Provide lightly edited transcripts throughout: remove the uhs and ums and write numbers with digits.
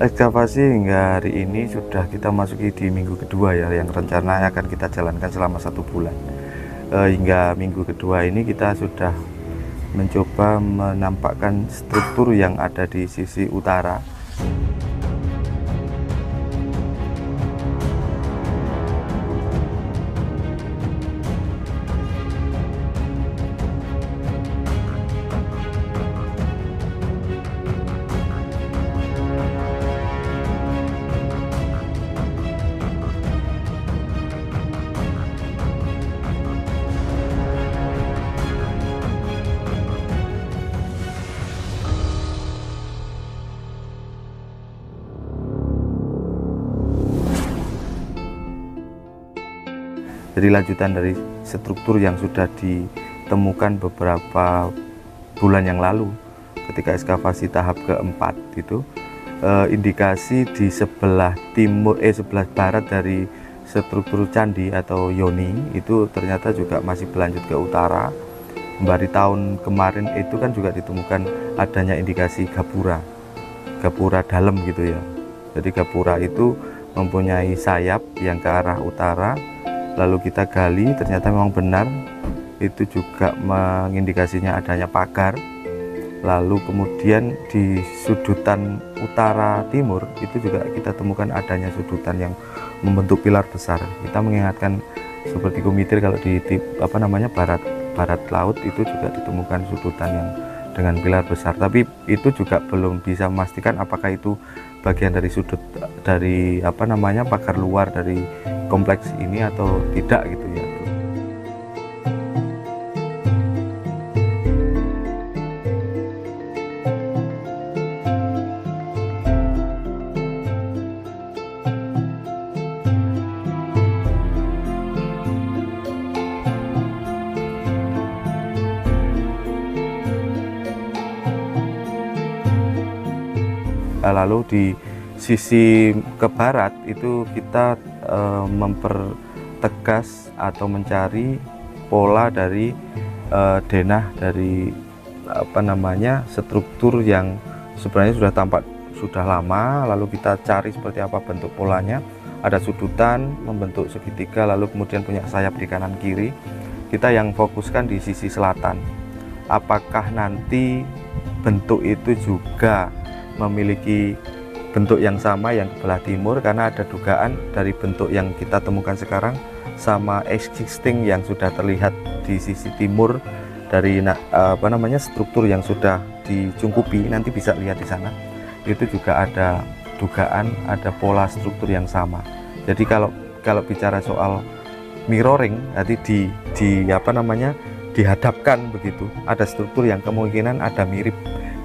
Ekskavasi hingga hari ini sudah kita masuki di minggu kedua ya, yang rencananya akan kita jalankan selama 1 bulan. Hingga minggu kedua ini kita sudah mencoba menampakkan struktur yang ada di sisi utara. Jadi lanjutan dari struktur yang sudah ditemukan beberapa bulan yang lalu ketika ekskavasi tahap keempat itu, indikasi di sebelah sebelah barat dari struktur candi atau yoni itu ternyata juga masih berlanjut ke utara. Dari tahun kemarin itu kan juga ditemukan adanya indikasi gapura dalam gitu ya. Jadi gapura itu mempunyai sayap yang ke arah utara. Lalu kita gali, ternyata memang benar itu juga mengindikasinya adanya pagar. Lalu kemudian di sudutan utara timur itu juga kita temukan adanya sudutan yang membentuk pilar besar. Kita mengingatkan seperti kumitir kalau di barat laut itu juga ditemukan sudutan yang dengan pilar besar. Tapi itu juga belum bisa memastikan apakah itu bagian dari sudut dari pagar luar dari kompleks ini atau tidak gitu ya. Lalu di sisi ke barat itu kita mempertegas atau mencari pola dari denah dari struktur yang sebenarnya sudah tampak sudah lama. Lalu kita cari seperti apa bentuk polanya. Ada sudutan membentuk segitiga, lalu kemudian punya sayap di kanan kiri. Kita yang fokuskan di sisi selatan. Apakah nanti bentuk itu juga memiliki bentuk yang sama yang ke belah timur, karena ada dugaan dari bentuk yang kita temukan sekarang sama existing yang sudah terlihat di sisi timur dari struktur yang sudah dicungkupi, nanti bisa lihat di sana. Itu juga ada dugaan ada pola struktur yang sama. Jadi kalau bicara soal mirroring, nanti dihadapkan begitu, ada struktur yang kemungkinan ada mirip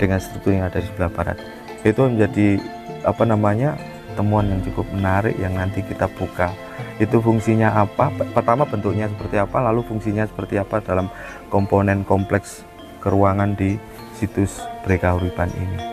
dengan struktur yang ada di sebelah barat. Itu menjadi temuan yang cukup menarik yang nanti kita buka. Itu fungsinya apa? Pertama bentuknya seperti apa, lalu fungsinya seperti apa dalam komponen kompleks keruangan di situs Brekahuripan ini.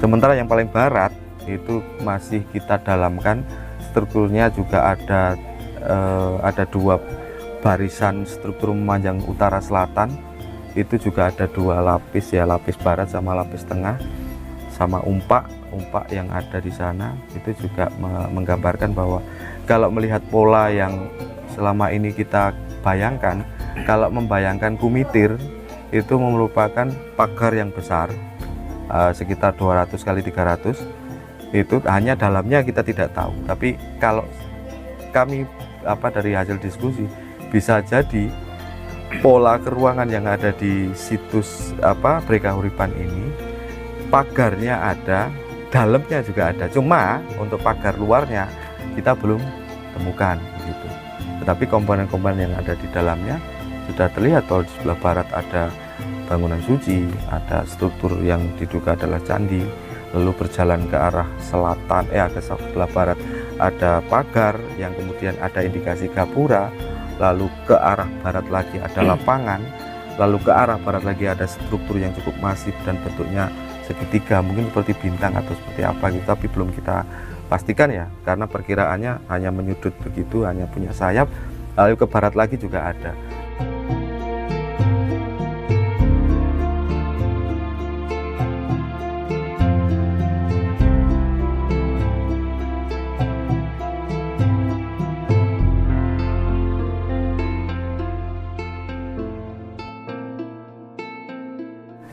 Sementara yang paling barat itu masih kita dalamkan, strukturnya juga ada 2 barisan struktur memanjang utara selatan. Itu juga ada 2 lapis ya, lapis barat sama lapis tengah, sama umpak yang ada di sana. Itu juga menggambarkan bahwa kalau melihat pola yang selama ini kita bayangkan, kalau membayangkan kumitir itu merupakan pagar yang besar, sekitar 200 kali 300, itu hanya dalamnya kita tidak tahu. Tapi kalau kami dari hasil diskusi, bisa jadi pola keruangan yang ada di situs Brekahuripan ini, pagarnya ada, dalamnya juga ada. Cuma untuk pagar luarnya kita belum temukan gitu. Tetapi komponen-komponen yang ada di dalamnya sudah terlihat. Kalau di sebelah barat ada bangunan suci, ada struktur yang diduga adalah candi, lalu berjalan ke arah selatan, ke sebelah barat ada pagar yang kemudian ada indikasi gapura, lalu ke arah barat lagi ada lapangan, lalu ke arah barat lagi ada struktur yang cukup masif dan bentuknya segitiga, mungkin seperti bintang atau seperti apa gitu, tapi belum kita pastikan ya, karena perkiraannya hanya menyudut begitu, hanya punya sayap. Lalu ke barat lagi juga ada.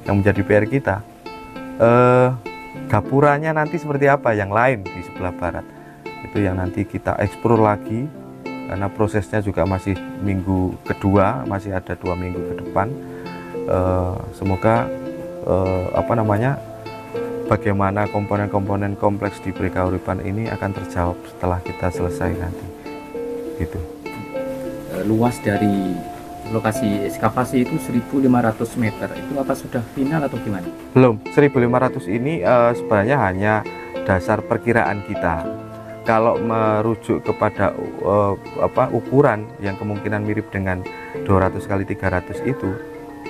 Yang menjadi PR kita, gapuranya nanti seperti apa yang lain di sebelah barat, itu yang nanti kita eksplor lagi, karena prosesnya juga masih minggu kedua, masih ada 2 minggu ke depan. Semoga bagaimana komponen-komponen kompleks di Prekauripan ini akan terjawab setelah kita selesai nanti gitu. Luas dari lokasi ekskavasi itu 1.500 meter, itu apa sudah final atau gimana? Belum, 1.500 ini sebenarnya hanya dasar perkiraan kita. Kalau merujuk kepada ukuran yang kemungkinan mirip dengan 200 kali 300 itu,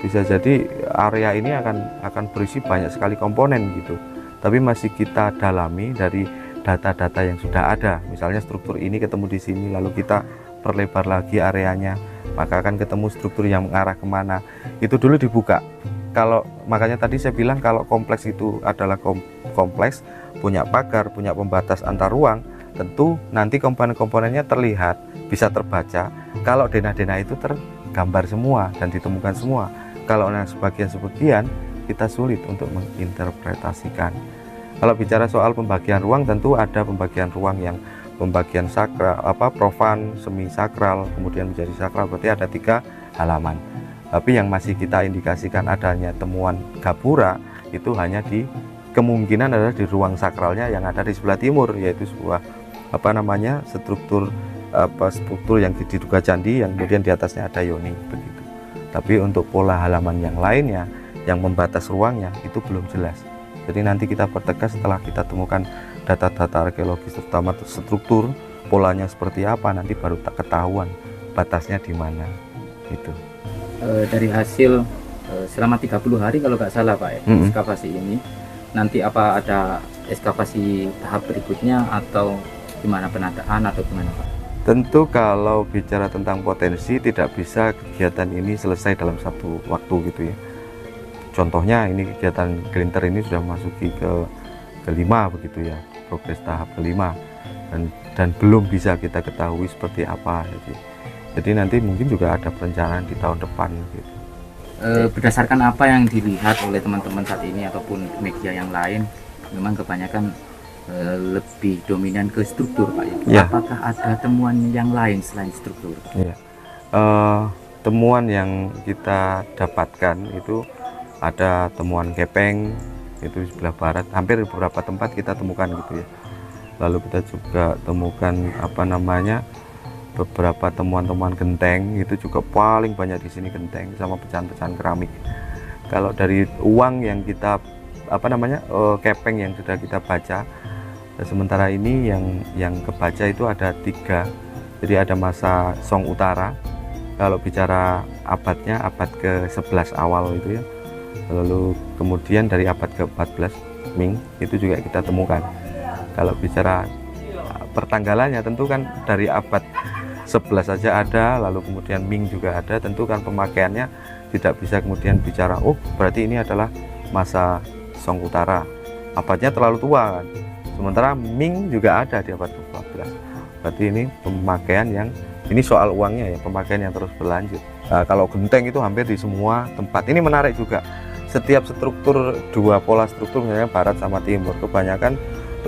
bisa jadi area ini akan berisi banyak sekali komponen gitu. Tapi masih kita dalami dari data-data yang sudah ada. Misalnya struktur ini ketemu di sini, lalu kita perlebar lagi areanya, maka akan ketemu struktur yang mengarah kemana. Itu dulu dibuka. Kalau makanya tadi saya bilang kalau kompleks itu adalah kompleks, punya pagar, punya pembatas antar ruang, tentu nanti komponen-komponennya terlihat, bisa terbaca. Kalau denah-denah itu tergambar semua dan ditemukan semua. Kalau sebagian-sebagian kita sulit untuk menginterpretasikan. Kalau bicara soal pembagian ruang, tentu ada pembagian ruang yang pembagian sakral, profan, semi sakral, kemudian menjadi sakral, berarti ada 3 halaman. Tapi yang masih kita indikasikan adanya temuan gapura itu hanya di kemungkinan adalah di ruang sakralnya yang ada di sebelah timur, yaitu sebuah struktur yang diduga candi yang kemudian di atasnya ada yoni begitu. Tapi untuk pola halaman yang lainnya yang membatas ruangnya itu belum jelas. Jadi nanti kita pertegas setelah kita temukan data-data arkeologis, terutama struktur polanya seperti apa, nanti baru tak ketahuan batasnya di mana gitu. Dari hasil selama 30 hari kalau nggak salah Pak ekskavasi ini, nanti apa ada ekskavasi tahap berikutnya atau gimana, penataan atau gimana Pak? Tentu kalau bicara tentang potensi tidak bisa kegiatan ini selesai dalam satu waktu gitu ya. Contohnya ini kegiatan Glinter ini sudah masuki kelima begitu ya, progres tahap kelima, dan belum bisa kita ketahui seperti apa. Jadi nanti mungkin juga ada perencanaan di tahun depan gitu. Berdasarkan apa yang dilihat oleh teman-teman saat ini ataupun media yang lain, memang kebanyakan lebih dominan ke struktur Pak ya. Apakah ada temuan yang lain selain struktur? Ya. Temuan yang kita dapatkan itu ada temuan gepeng itu di sebelah barat, hampir di beberapa tempat kita temukan gitu ya. Lalu kita juga temukan beberapa temuan-temuan genteng, itu juga paling banyak di sini genteng sama pecahan-pecahan keramik. Kalau dari uang yang kita kepeng yang sudah kita baca, sementara ini yang kebaca itu ada 3. Jadi ada masa Song Utara, kalau bicara abadnya abad ke-11 awal itu ya. Lalu kemudian dari abad ke-14 Ming itu juga kita temukan. Kalau bicara pertanggalannya tentu kan dari abad 11 saja ada, lalu kemudian Ming juga ada, tentu kan pemakaiannya tidak bisa kemudian bicara berarti ini adalah masa Song Utara, abadnya terlalu tua kan. Sementara Ming juga ada di abad ke-14, berarti ini pemakaian yang ini soal uangnya ya, pemakaian yang terus berlanjut. Kalau genteng itu hampir di semua tempat. Ini menarik juga, setiap struktur, 2 pola struktur misalnya barat sama timur, kebanyakan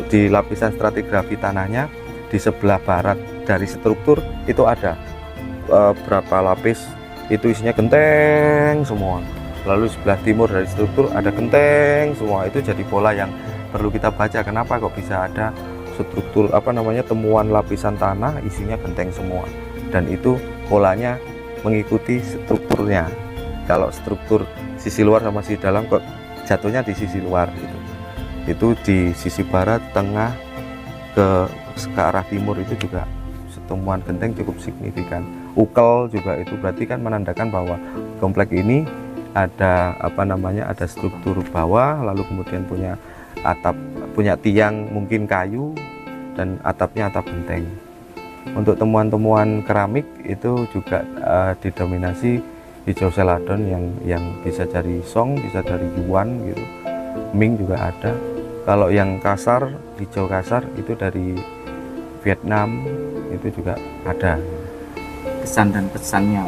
di lapisan stratigrafi tanahnya di sebelah barat dari struktur itu ada berapa lapis itu isinya genteng semua, lalu sebelah timur dari struktur ada genteng semua. Itu jadi pola yang perlu kita baca, kenapa kok bisa ada struktur temuan lapisan tanah isinya genteng semua, dan itu polanya mengikuti strukturnya. Kalau struktur sisi luar sama sisi dalam kok jatuhnya di sisi luar gitu. Itu di sisi barat, tengah, ke arah timur itu juga temuan genteng cukup signifikan. Ukel juga itu berarti kan menandakan bahwa komplek ini ada ada struktur bawah, lalu kemudian punya atap, punya tiang mungkin kayu, dan atapnya atap genteng. Untuk temuan-temuan keramik itu juga didominasi hijau seladon yang bisa dari Song, bisa dari Yuan gitu, Ming juga ada. Kalau yang kasar, hijau kasar itu dari Vietnam, itu juga ada. Kesan dan pesannya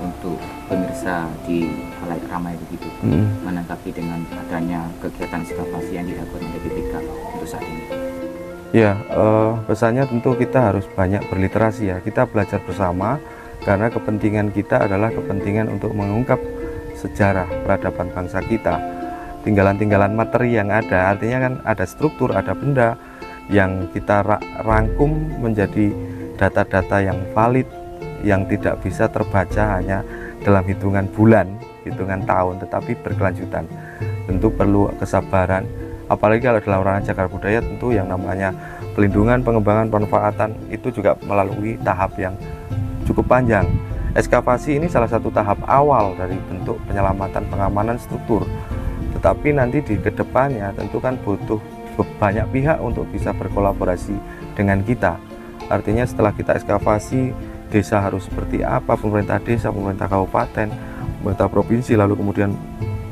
untuk pemirsa di halayak ramai begitu, menanggapi dengan adanya kegiatan ekskavasi yang dilakukan oleh BPK untuk saat ini. Ya, pesannya tentu kita harus banyak berliterasi ya. Kita belajar bersama karena kepentingan kita adalah kepentingan untuk mengungkap sejarah peradaban bangsa kita. Tinggalan-tinggalan materi yang ada, artinya kan ada struktur, ada benda yang kita rangkum menjadi data-data yang valid, yang tidak bisa terbaca hanya dalam hitungan bulan, hitungan tahun, tetapi berkelanjutan. Tentu perlu kesabaran. Apalagi kalau dalam ranah cagar budaya, tentu yang namanya pelindungan, pengembangan, pemanfaatan itu juga melalui tahap yang cukup panjang. Ekskavasi ini salah satu tahap awal dari bentuk penyelamatan, pengamanan struktur. Tetapi nanti di kedepannya tentu kan butuh banyak pihak untuk bisa berkolaborasi dengan kita. Artinya setelah kita ekskavasi, desa harus seperti apa, pemerintah desa, pemerintah kabupaten, pemerintah provinsi, lalu kemudian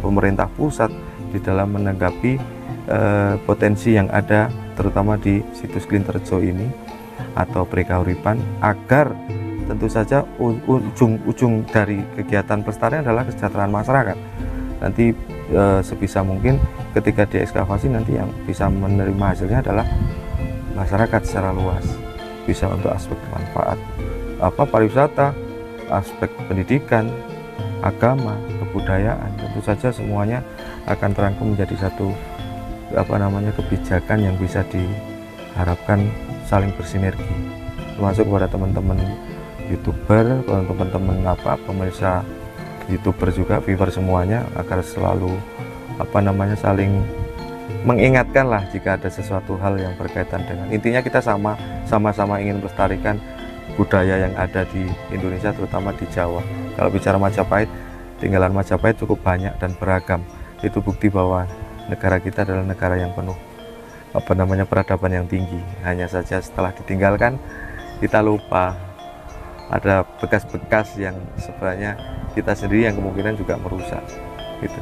pemerintah pusat di dalam menanggapi potensi yang ada terutama di situs Klinterjo ini atau Prekauripan, agar tentu saja ujung dari kegiatan pelestarian adalah kesejahteraan masyarakat. Nanti sebisa mungkin ketika diekskavasi nanti yang bisa menerima hasilnya adalah masyarakat secara luas, bisa untuk aspek manfaat pariwisata, aspek pendidikan, agama, kebudayaan, tentu saja semuanya akan terangkum menjadi satu kebijakan yang bisa diharapkan saling bersinergi, termasuk kepada teman-teman YouTuber, teman-teman pemirsa YouTuber juga, viewer semuanya, agar selalu saling mengingatkan lah jika ada sesuatu hal yang berkaitan dengan, intinya kita sama-sama ingin melestarikan budaya yang ada di Indonesia, terutama di Jawa. Kalau bicara Majapahit, tinggalan Majapahit cukup banyak dan beragam. Itu bukti bahwa negara kita adalah negara yang penuh peradaban yang tinggi. Hanya saja setelah ditinggalkan kita lupa, ada bekas-bekas yang sebenarnya kita sendiri yang kemungkinan juga merusak gitu.